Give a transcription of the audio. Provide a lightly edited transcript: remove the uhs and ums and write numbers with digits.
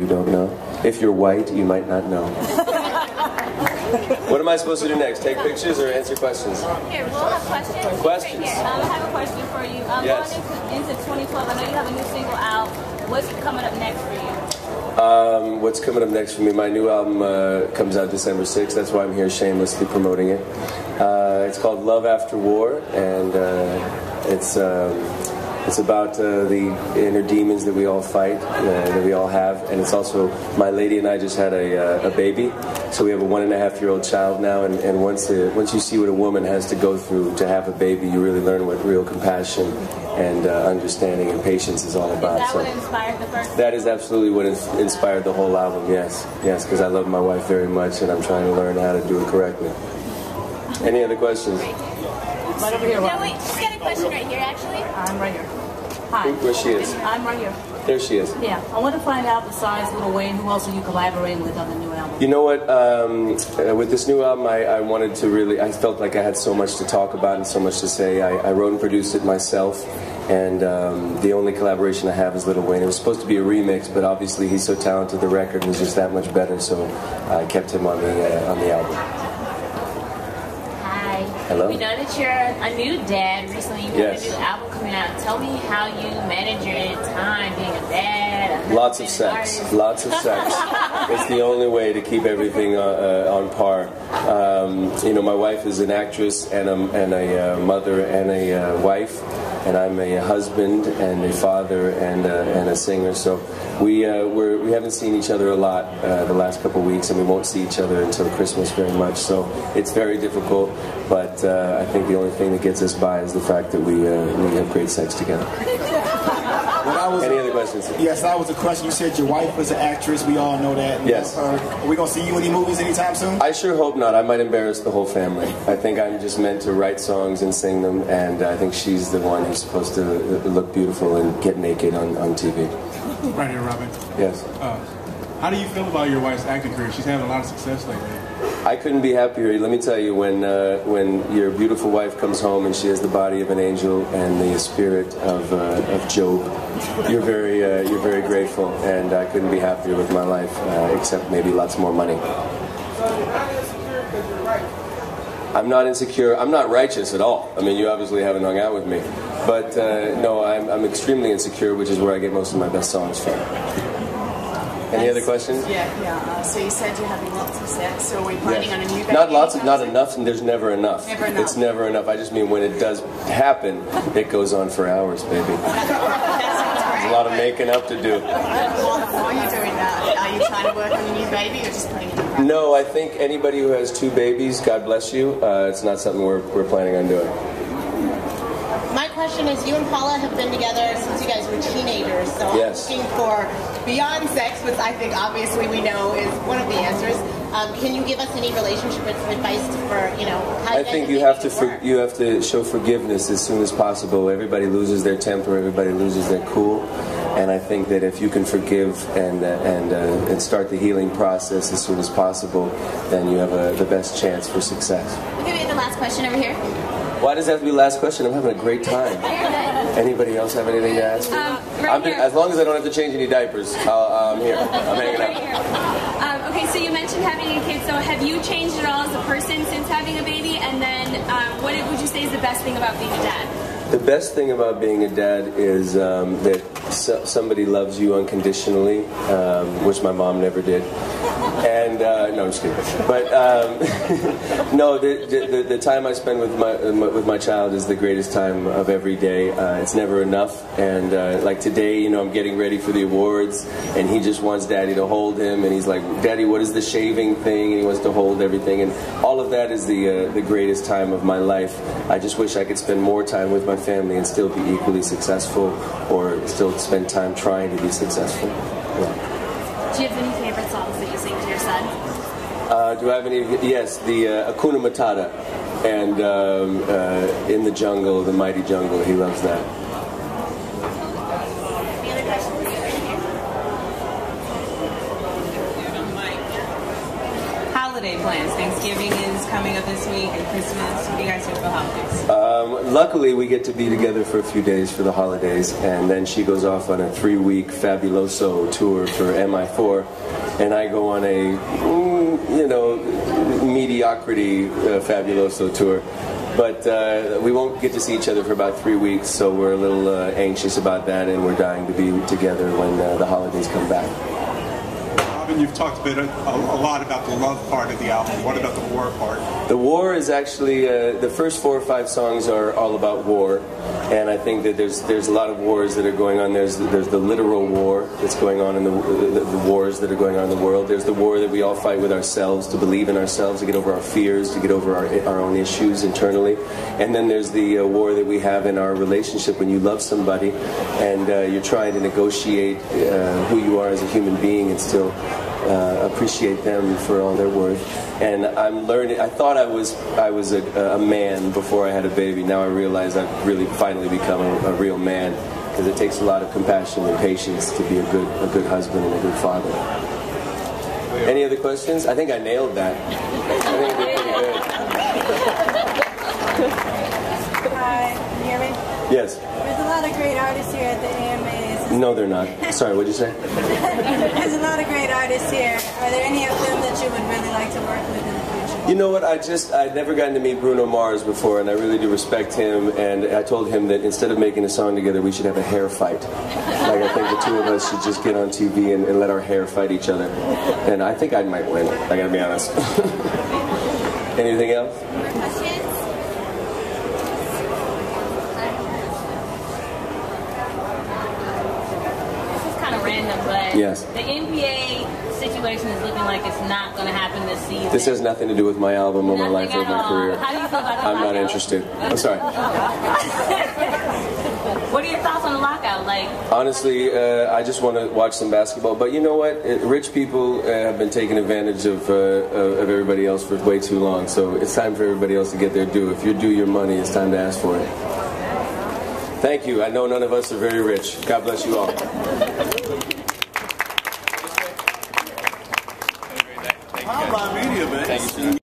You don't know. If you're white, you might not know. What am I supposed to do next? Take pictures or answer questions? Here, we'll have questions. Questions. Right here. I have a question for you. Yes. Going into 2012, I know you have a new single out. What's coming up next for you? What's coming up next for me? My new album comes out December 6th. That's why I'm here shamelessly promoting it. It's called Love After War, and it's about the inner demons that we all fight, that we all have, and it's also, my lady and I just had a baby, so we have a 1.5-year-old child now, and once you see what a woman has to go through to have a baby, you really learn what real compassion and understanding and patience is all about. Is that what inspired the first? That is absolutely what inspired the whole album, yes, because I love my wife very much, and I'm trying to learn how to do it correctly. Any other questions? Right over here. No, wait, she's got a question right here, actually. I'm right here. Hi. Where she is? I'm right here. There she is. Yeah, I want to find out, besides Lil Wayne, who else are you collaborating with on the new album? You know what? With this new album, I wanted to really, I felt like I had so much to talk about and so much to say. I wrote and produced it myself, and the only collaboration I have is Lil Wayne. It was supposed to be a remix, but obviously he's so talented, the record was just that much better, so I kept him on the album. Hello? We know that you're a new dad. Recently you have a new album coming out. Tell me how you manage your time being a dad. Lots of sex. Lots of sex. It's the only way to keep everything on par. You know, my wife is an actress and a mother and a wife, and I'm a husband and a father and a singer. So we haven't seen each other a lot the last couple of weeks, and we won't see each other until Christmas very much. So it's very difficult, but I think the only thing that gets us by is the fact that we have great sex together. Any other questions? Yes, that was a question. You said your wife was an actress. We all know that. Yes. Are we going to see you in any movies anytime soon? I sure hope not. I might embarrass the whole family. I think I'm just meant to write songs and sing them, and I think she's the one who's supposed to look beautiful and get naked on TV. Right here, Robin. Yes. How do you feel about your wife's acting career? She's having a lot of success lately. I couldn't be happier. Let me tell you, when your beautiful wife comes home and she has the body of an angel and the spirit of Job, you're very grateful, and I couldn't be happier with my life, except maybe lots more money. I'm not insecure. I'm not righteous at all. I mean, you obviously haven't hung out with me, but no, I'm extremely insecure, which is where I get most of my best songs from. Any other questions? Yeah. So you said you're having lots of sex. So are we planning on a new baby? Not lots, not enough, and there's never enough. Never enough. It's never enough. I just mean when it does happen, it goes on for hours, baby. There's a lot of making up to do. While you're doing that, are you trying to work on a new baby or just putting it in practice? No, I think anybody who has 2 babies, God bless you, it's not something we're planning on doing. My question is, you and Paula have been together since you guys were teenagers, so yes. I'm looking for beyond sex, which I think obviously we know is one of the answers. Can you give us any relationship advice for, you know, how I think you have to show forgiveness as soon as possible. Everybody loses their temper, everybody loses their cool, and I think that if you can forgive and start the healing process as soon as possible, then you have the best chance for success. Okay, we have the last question over here. Why does that have to be the last question? I'm having a great time. Anybody else have anything to ask? As long as I don't have to change any diapers, I'm here. I'm hanging out. Okay, so you mentioned having a kid. So have you changed at all as a person since having a baby? And then what would you say is the best thing about being a dad? The best thing about being a dad is that somebody loves you unconditionally, which my mom never did. And no, I'm just kidding. But no, the time I spend with my child is the greatest time of every day. It's never enough. And like today, you know, I'm getting ready for the awards, and he just wants Daddy to hold him, and he's like, Daddy, what is the shaving thing? And he wants to hold everything, and all of that is the greatest time of my life. I just wish I could spend more time with my family and still be equally successful, or still spend time trying to be successful. Yeah. Do you have any favorite songs that you sing to your son? Do I have any? Yes, the Hakuna Matata and In the Jungle, the Mighty Jungle. He loves that. Any other questions? Holiday plans. Thanksgiving is coming up this week and Christmas. What do you guys do for the holidays? Luckily, we get to be together for a few days for the holidays, and then she goes off on a 3-week Fabuloso tour for MI4, and I go on a, mediocrity Fabuloso tour. But we won't get to see each other for about 3 weeks, so we're a little anxious about that, and we're dying to be together when the holidays come back. You've talked a lot about the love part of the album. What about the war part? The war is actually, the first 4 or 5 songs are all about war, and I think that there's a lot of wars that are going on. There's the literal war that's going on in the wars that are going on in the world. There's the war that we all fight with ourselves, to believe in ourselves, to get over our fears, to get over our own issues internally. And then there's the war that we have in our relationship when you love somebody and you're trying to negotiate who you are as a human being and still appreciate them for all they're worth. And I'm learning. I thought I was a man before I had a baby. Now I realize I've really finally become a real man, because it takes a lot of compassion and patience to be a good husband and a good father. Any other questions? I think I nailed that. I think I did pretty good. Hi, can you hear me? Yes. There's a lot of great artists here at the AMAs. No, they're not. Sorry, what'd you say? There's a lot of great artists here. Are there any of them that you would really like to work with in the future? You know what, I'd never gotten to meet Bruno Mars before, and I really do respect him, and I told him that instead of making a song together, we should have a hair fight. Like, I think the two of us should just get on TV and let our hair fight each other. And I think I might win, I gotta be honest. Anything else? More questions? This is kind of random, but yes. The NBA situation is looking like it's not going to happen this season. This has nothing to do with my album or my life or my career. How do you feel about the I'm lockout? not interested. I'm sorry. What are your thoughts on the lockout? Like, honestly, I just want to watch some basketball. But you know what? Rich people have been taking advantage of everybody else for way too long. So it's time for everybody else to get their due. If you're due your money, it's time to ask for it. Thank you. I know none of us are very rich. God bless you all. How about media, man? Thank you, sir.